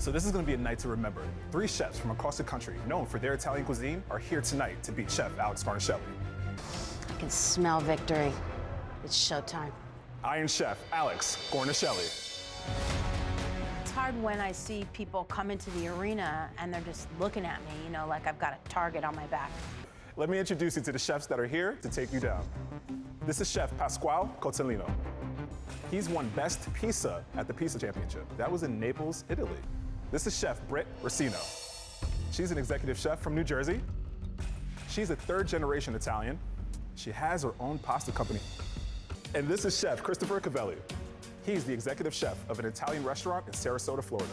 So this is gonna be a night to remember. 3 chefs from across the country, known for their Italian cuisine, are here tonight to beat Chef Alex Guarnaschelli. I can smell victory. It's showtime. Iron Chef Alex Guarnaschelli. It's hard when I see people come into the arena and they're just looking at me, you know, like I've got a target on my back. Let me introduce you to the chefs that are here to take you down. This is Chef Pasquale Cozzolino. He's won Best Pizza at the Pizza Championship. That was in Naples, Italy. This is Chef Britt Rescigno. She's an executive chef from New Jersey. She's a 3rd-generation Italian. She has her own pasta company. And this is Chef Christopher Covelli. He's the executive chef of an Italian restaurant in Sarasota, Florida.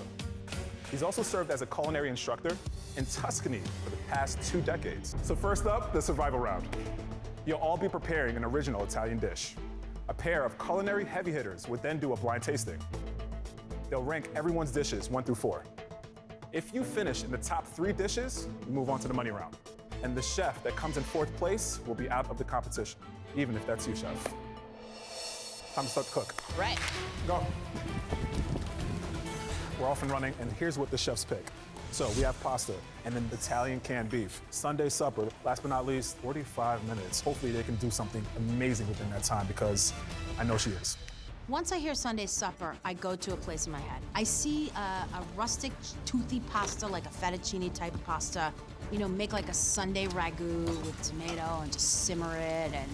He's also served as a culinary instructor in Tuscany for the past 2 decades. So first up, the survival round. You'll all be preparing an original Italian dish. A pair of culinary heavy hitters would then do a blind tasting. They'll rank everyone's dishes 1 through 4. If you finish in the top 3 dishes, you move on to the money round. And the chef that comes in 4th place will be out of the competition, even if that's you, chef. Time to start to cook. Right. Go. We're off and running, and here's what the chefs pick. So we have pasta and then Italian canned beef. Sunday supper, last but not least, 45 minutes. Hopefully they can do something amazing within that time because I know she is. Once I hear Sunday supper, I go to a place in my head. I see a rustic, toothy pasta, like a fettuccine type pasta. You know, make like a Sunday ragu with tomato and just simmer it and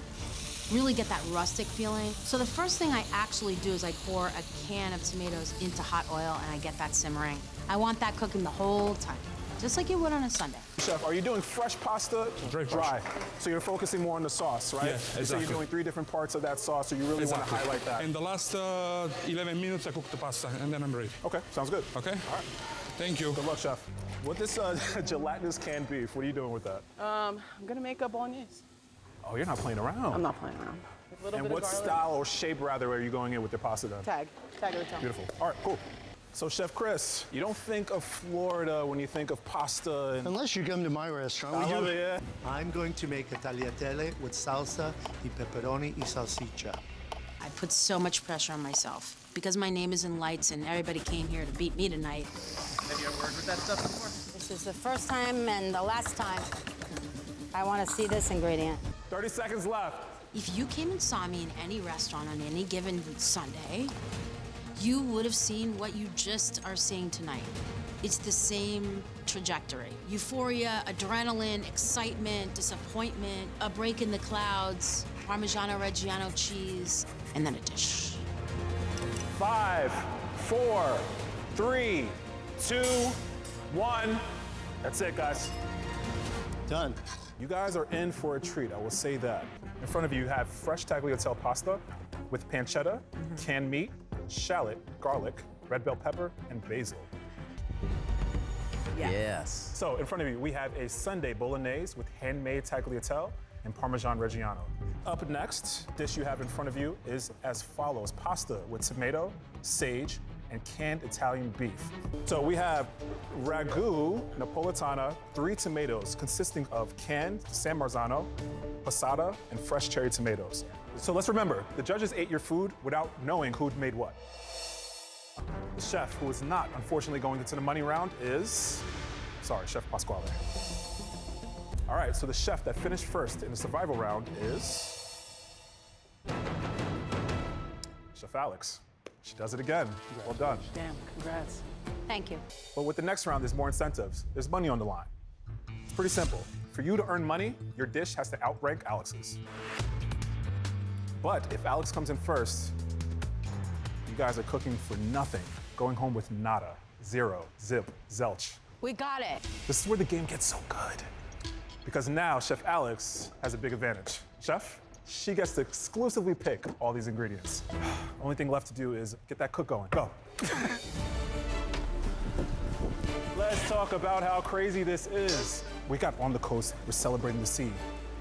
really get that rustic feeling. So the first thing I actually do is I pour a can of tomatoes into hot oil and I get that simmering. I want that cooking the whole time, just like you would on a Sunday. Chef, are you doing fresh pasta? Dry. So you're focusing more on the sauce, right? Yeah, exactly. So you're doing 3 different parts of that sauce, so you really want to highlight that. In the last 11 minutes, I cook the pasta, and then I'm ready. Okay, sounds good. Okay? All right. Thank you. Good luck, chef. With this gelatinous canned beef, what are you doing with that? I'm gonna make a bolognese. Oh, you're not playing around. I'm not playing around. A little And bit what of garlic. style or shape, rather, are you going in with your pasta then? Tag of the town. Beautiful. All right, cool. So, Chef Chris, you don't think of Florida when you think of pasta and... Unless you come to my restaurant. I love it, yeah. I'm going to make a tagliatelle with salsa y pepperoni y salsiccia. I put so much pressure on myself because my name is in lights and everybody came here to beat me tonight. Have you ever worked with that stuff before? This is the first time and the last time I want to see this ingredient. 30 seconds left. If you came and saw me in any restaurant on any given Sunday, you would have seen what you just are seeing tonight. It's the same trajectory. Euphoria, adrenaline, excitement, disappointment, a break in the clouds, Parmigiano Reggiano cheese, and then a dish. 5, 4, 3, 2, 1. That's it, guys. Done. You guys are in for a treat, I will say that. In front of you, you have fresh tagliatelle pasta with pancetta, canned meat, shallot, garlic, red bell pepper, and basil. Yes. So in front of you, we have a Sunday bolognese with handmade tagliatelle and Parmesan Reggiano. Up next, dish you have in front of you is as follows: pasta with tomato, sage, and canned Italian beef. So we have ragu napolitana, 3 tomatoes consisting of canned San Marzano, passata, and fresh cherry tomatoes. So let's remember, the judges ate your food without knowing who'd made what. The chef who is not, unfortunately, going into the money round is, sorry, Chef Pasquale. All right, so the chef that finished first in the survival round is Chef Alex. She does it again. Well done. Damn, congrats. Thank you. But with the next round, there's more incentives. There's money on the line. It's pretty simple. For you to earn money, your dish has to outrank Alex's. But if Alex comes in first, you guys are cooking for nothing, going home with nada, 0, zip, zelch. We got it. This is where the game gets so good. Because now Chef Alex has a big advantage. Chef, she gets to exclusively pick all these ingredients. Only thing left to do is get that cook going. Go. Let's talk about how crazy this is. We got on the coast, we're celebrating the sea.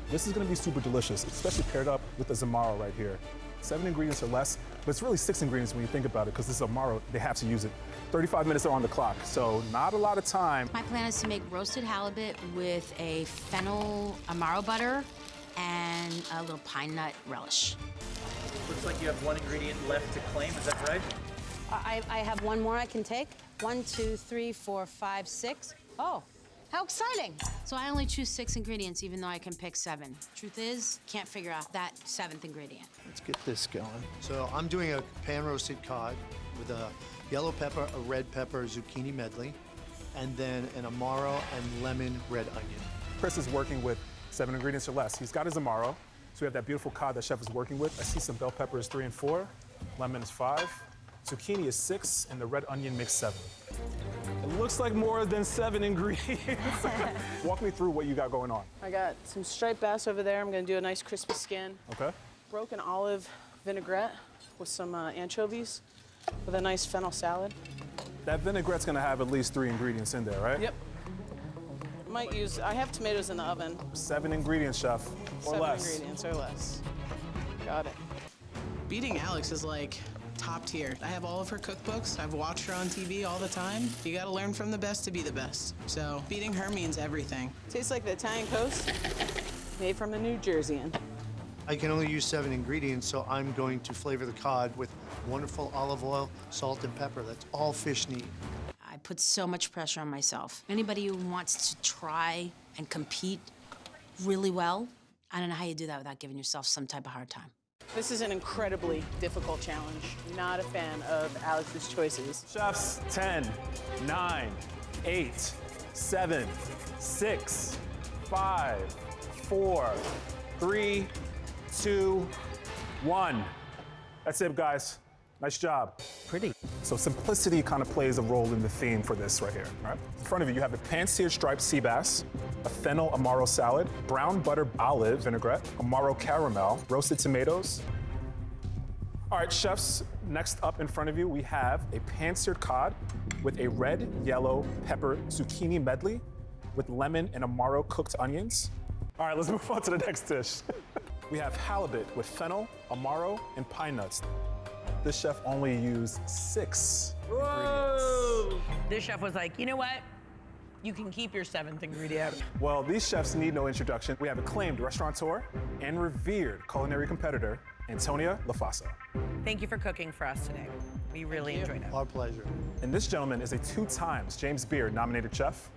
This is gonna be super delicious, especially paired up with the Zamaro right here. 7 ingredients or less, but it's really 6 ingredients when you think about it, because this Zamaro, they have to use it. 35 minutes are on the clock, so not a lot of time. My plan is to make roasted halibut with a fennel Amaro butter and a little pine nut relish. Looks like you have 1 ingredient left to claim, is that right? I have one more I can take. 1, 2, 3, 4, 5, 6. Oh, how exciting. So I only choose 6 ingredients, even though I can pick 7. Truth is, can't figure out that 7th ingredient. Let's get this going. So I'm doing a pan-roasted cod with a yellow pepper, a red pepper, zucchini medley, and then an amaro and lemon red onion. Chris is working with 7 ingredients or less. He's got his amaro, so we have that beautiful cod that chef is working with. I see some bell pepper is 3 and 4, lemon is 5, zucchini is 6, and the red onion makes 7. It looks like more than 7 ingredients. Walk me through what you got going on. I got some striped bass over there. I'm gonna do a nice crispy skin. Okay. Broken olive vinaigrette with some anchovies with a nice fennel salad. That vinaigrette's gonna have at least 3 ingredients in there, right? Yep. I have tomatoes in the oven. 7 ingredients, chef, or 7 less. ingredients or less. Got it. Beating Alex is like top tier. I have all of her cookbooks. I've watched her on TV all the time. You gotta learn from the best to be the best. So beating her means everything. Tastes like the Italian coast, made from a New Jerseyan. I can only use 7 ingredients, so I'm going to flavor the cod with wonderful olive oil, salt, and pepper. That's all fish need. I put so much pressure on myself. Anybody who wants to try and compete really well, I don't know how you do that without giving yourself some type of hard time. This is an incredibly difficult challenge. Not a fan of Alex's choices. Chefs, 10, 9, 8, 7, 6, 5, 4, 3, 2, 1. That's it, guys. Nice job. Pretty. So simplicity kind of plays a role in the theme for this right here, all right? In front of you, you have a pan-seared striped sea bass, a fennel amaro salad, brown butter olive vinaigrette, amaro caramel, roasted tomatoes. All right, chefs, next up in front of you, we have a pan-seared cod with a red, yellow, pepper, zucchini medley with lemon and amaro cooked onions. All right, let's move on to the next dish. We have halibut with fennel, amaro, and pine nuts. This chef only used 6 ingredients. This chef was like, you know what? You can keep your 7th ingredient. Well, these chefs need no introduction. We have acclaimed restaurateur and revered culinary competitor, Antonia LaFasa. Thank you for cooking for us today. We really enjoyed it. Our pleasure. And this gentleman is a 2 times James Beard nominated chef.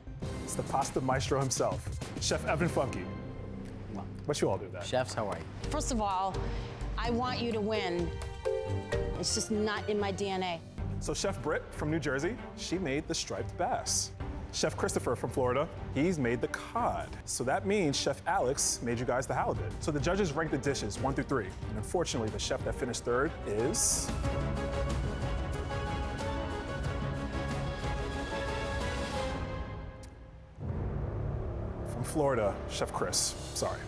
It's the pasta maestro himself, Chef Evan Funky. What you all do that? Chefs, how are you? First of all, I want you to win. It's just not in my DNA. So Chef Britt from New Jersey, she made the striped bass. Chef Christopher from Florida, he's made the cod. So that means Chef Alex made you guys the halibut. So the judges ranked the dishes 1 through 3. And unfortunately, the chef that finished 3rd is... from Florida, Chef Chris. Sorry.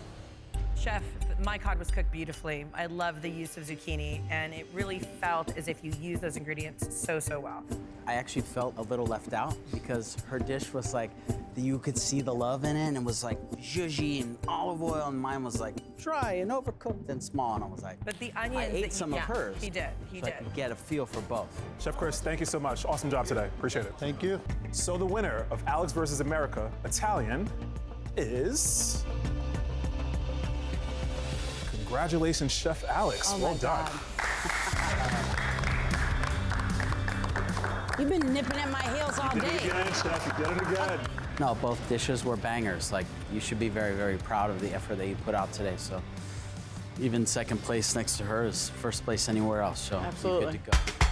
Chef, my cod was cooked beautifully. I love the use of zucchini, and it really felt as if you used those ingredients so, so well. I actually felt a little left out because her dish was like, you could see the love in it, and it was like zhuzhy and olive oil, and mine was like dry and overcooked and small, and I was like, But the onions I ate some of hers. He did, he so did. I could get a feel for both. Chef Chris, thank you so much. Awesome job today. Appreciate it. Thank you. So the winner of Alex versus America Italian is... Congratulations, Chef Alex. Oh, well my done. You've been nipping at my heels all You did it day. again, Chef. You did it again. No, both dishes were bangers. Like, you should be very, very proud of the effort that you put out today. So even second place next to her is first place anywhere else. So Absolutely. you're good to go.